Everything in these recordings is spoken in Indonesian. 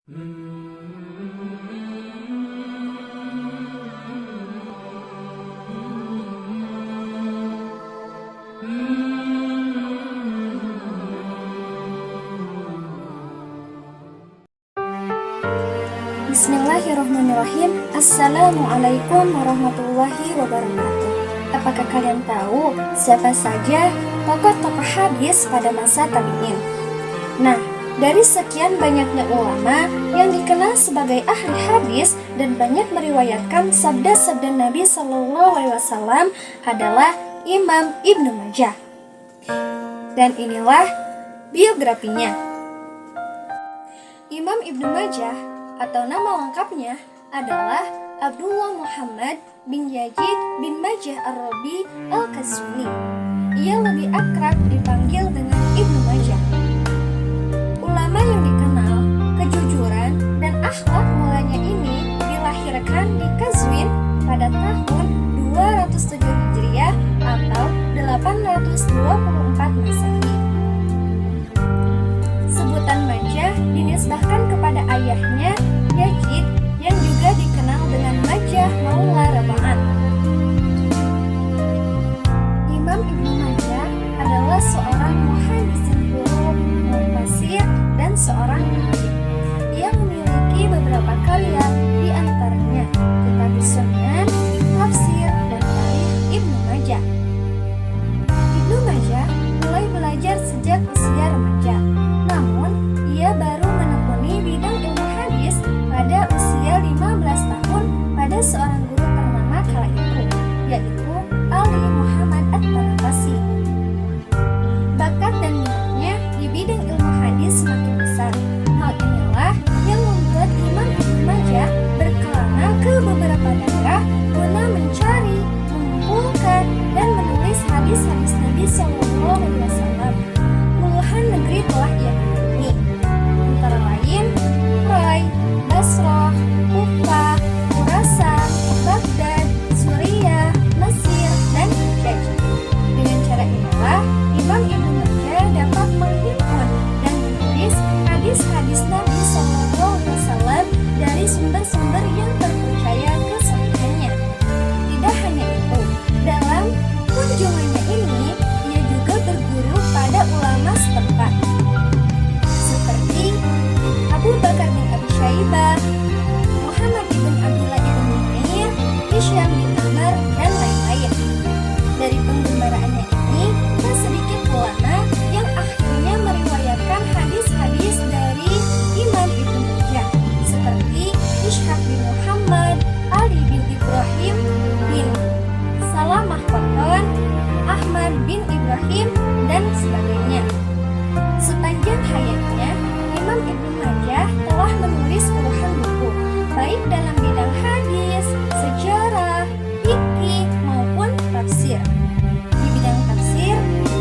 Bismillahirrahmanirrahim. Assalamualaikum warahmatullahi wabarakatuh. Apakah kalian tahu siapa saja tokoh-tokoh hadis pada masa tabi'in? Nah, dari sekian banyaknya ulama yang dikenal sebagai ahli hadis dan banyak meriwayatkan sabda-sabda Nabi Shallallahu Alaihi Wasallam adalah Imam Ibnu Majah. Dan inilah biografinya. Imam Ibnu Majah atau nama lengkapnya adalah Abdullah Muhammad bin Yazid bin Majah Ar-Rabi Al-Qazwini. Ia lebih akrab dipanggil dengan Ibnu Majah. Ulama yang dikenal kejujuran dan akhlak mulianya ini dilahirkan di Qazwin pada tahun 207 Hijriah atau 824 Masehi. Sebutan Majah dinisbahkan kepada ayahnya Yazid yang juga dikenal dengan Majah Maula Raba'an. Imam Ibnu Majah adalah seorang muhaddisin huruf, mufassir, dan seorang muhaddits. Ia memiliki beberapa karya, di antaranya Kitab Sunan, Tafsir, dan Tarikh Ibnu Majah. Ibnu Majah mulai belajar sejak usia remaja. Namun, ia baru menekuni bidang ilmu hadis pada usia 15 tahun pada seorang guru ternama kala itu, yaitu Ali Muhammad At-Tanafasi. Bakat dan minatnya di bidang ilmu hadis semakin besar. Hal inilah yang membuat Imam Ibnu Majah berkelana ke beberapa daerah guna mencari, mengumpulkan, dan menulis hadis-hadis Nabi Sallallahu Alaihi Wasallam. Puluhan negeri telah ia kunjungi, antara lain Rai, Basrah, Kufah, Khurasan, Baghdad, Suriah, Mesir, dan Hijaz. Dengan cara inilah Imam Ibnu Majah dapat menghimpun dan menulis hadis-hadis Nabi Sallallahu Alaihi Wasallam dari sumber-sumber yang terpercaya kesahihannya. Tidak hanya itu, dalam kunjungannya ini ia juga berguru pada ulama setempat seperti Abu Bakar bin Abi Syaibah, Muhammad bin Abdullah bin Numair, Hisham bin Amr, dan lain-lain. Dari penggembaraannya ini, tak sedikit ulama yang akhirnya meriwayatkan hadis-hadis dari Imam Ibnu Majah seperti Ishaq bin Muhammad, Ali bin Ibrahim bin Salamah Qattan, Ahmad bin Ibrahim, dan sebagainya. Sepanjang hayatnya, Imam Ibnu Majah telah menulis puluhan buku, baik dalam bidang hadis, sejarah, fikih, maupun tafsir. Di bidang tafsir,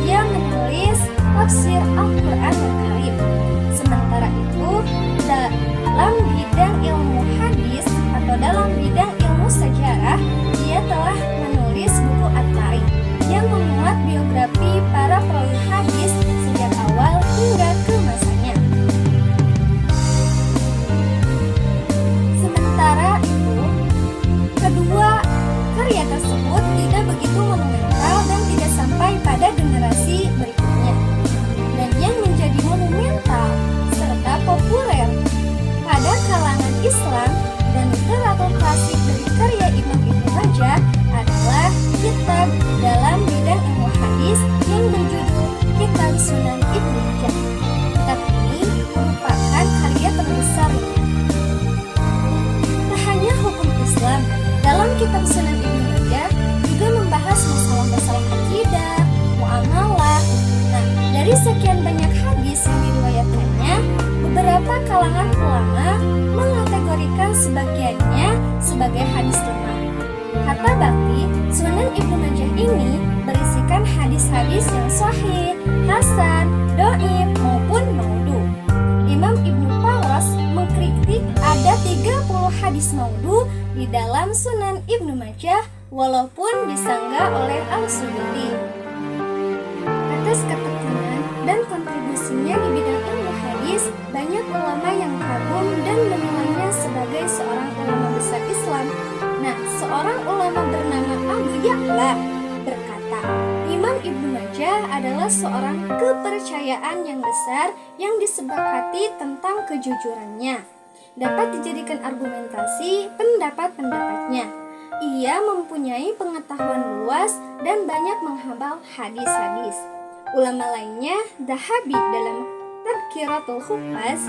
ia menulis tafsir Al-Quran Al-Karim. Sementara itu, dalam bidang ilmu hadis atau dalam bidang ilmu sejarah, ia telah menulis buku At-Tarikh yang memuat biografi para perawi hadis sejak awal hingga ke masanya. Sementara itu, kedua karya tersebut tidak begitu monumental dan tidak sampai pada generasi berikutnya. Dan yang menjadi monumental serta populer pada kalangan Islam dan literatur klasik dari karya Imam Ibnu Majah adalah kitab dalam bidang ilmu hadis yang berjudul Kitab Sunan Ibnu Majah. Kitab ini merupakan karya terbesarnya. Tak hanya hukum Islam, dalam Kitab Sunan Ibnu Majah juga membahas masalah-masalah akidah, muamalah. Nah, dari sekian banyak hadis yang diriwayatkannya, beberapa kalangan ulama mengategorikan sebagiannya sebagai hadis lemah. Kata Bakti, Sunan Ibnu Majah ini berisikan hadis-hadis yang sahih, hasan, dhaif, maupun maudhu. Imam Ibnu Pawas mengkritik ada 30 hadis maudhu di dalam Sunan Ibnu Majah walaupun disanggah oleh Al-Suyuti. Atas ketekunan dan kontribusinya di bidang ilmu hadis, banyak ulama yang kagum dan adalah seorang kepercayaan yang besar yang disepakati tentang kejujurannya. Dapat dijadikan argumentasi pendapat-pendapatnya. Ia mempunyai pengetahuan luas dan banyak menghafal hadis-hadis. Ulama lainnya, Dahabi dalam Tadhkiratul Huffaz.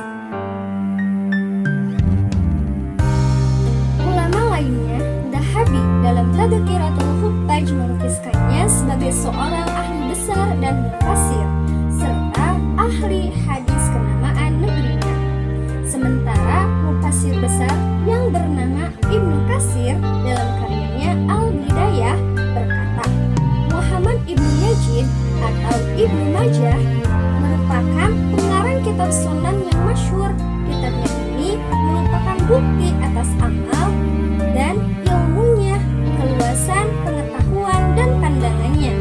Dalam Tadhkiratul Huffaz melukiskannya sebagai seorang ahli besar dan mufasir serta ahli hadis kenamaan negerinya. Sementara mufasir besar yang bernama Ibnu Katsir dalam karyanya Al-Bidayah berkata, Muhammad Ibnu Yazid atau Ibnu Majah merupakan pengarang kitab Sunan yang masyhur. Kitabnya ini merupakan bukti atas amal dan ilmunya, keluasan pengetahuan dan pandangannya,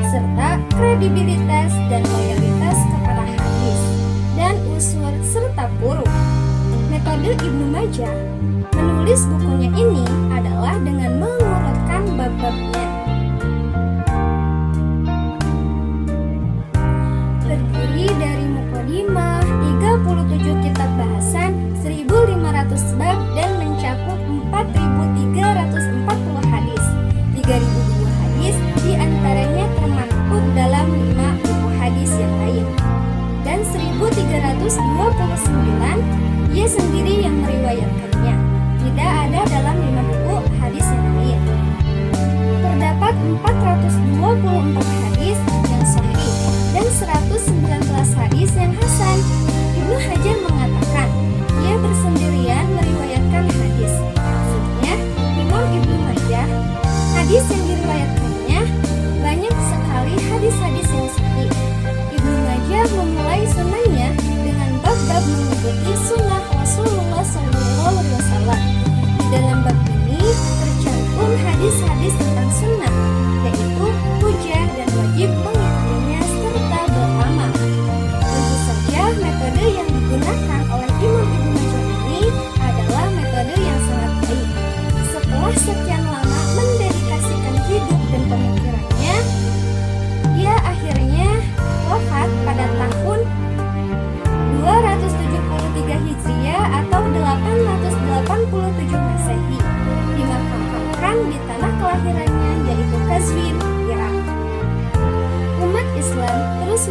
serta kredibilitas dan loyalitas kepada hadis dan usul serta furu'. Metode Ibnu Majah menulis bukunya ini adalah dengan mengurutkan bab-babnya. Terdiri dari muqaddimah, 37 kitab bahasan, 1.500 bab dan mencakup 4.340 hadis. 3.002 hadis diantaranya termaktub dalam 5 buku hadis yang lain. Dan 1.329 ia sendiri yang meriwayatkannya. Tidak ada dalam 5 buku hadis yang lain. Terdapat 424 hadis yang sahih dan 119 hadis yang hasan. Ibnu Hajar mengatakan, ia bersendirian meriwayatkan hadis. Maksudnya, Imam Ibnu Majah, hadis yang diriwayatkannya banyak sekali hadis-hadis yang sahih. Ibnu Majah memulai sunahnya dengan bab-bab mengikuti sunnah Rasulullah SAW. Di dalam bab ini tercantum hadis-hadis tentang sunnah, yaitu hujjah dan wajib mengikutinya serta beramal. Tentu saja metode yang digunakan oleh Imam Ibnu Majah ini adalah metode yang sangat baik. Setelah sekian lama mendedikasikan hidup dan pemikirannya, ia akhirnya wafat pada tahun 273 Hijriah atau 887 Masehi, dimakamkan di tanah kelahirannya yaitu Qazwin, Irak. Umat Islam terus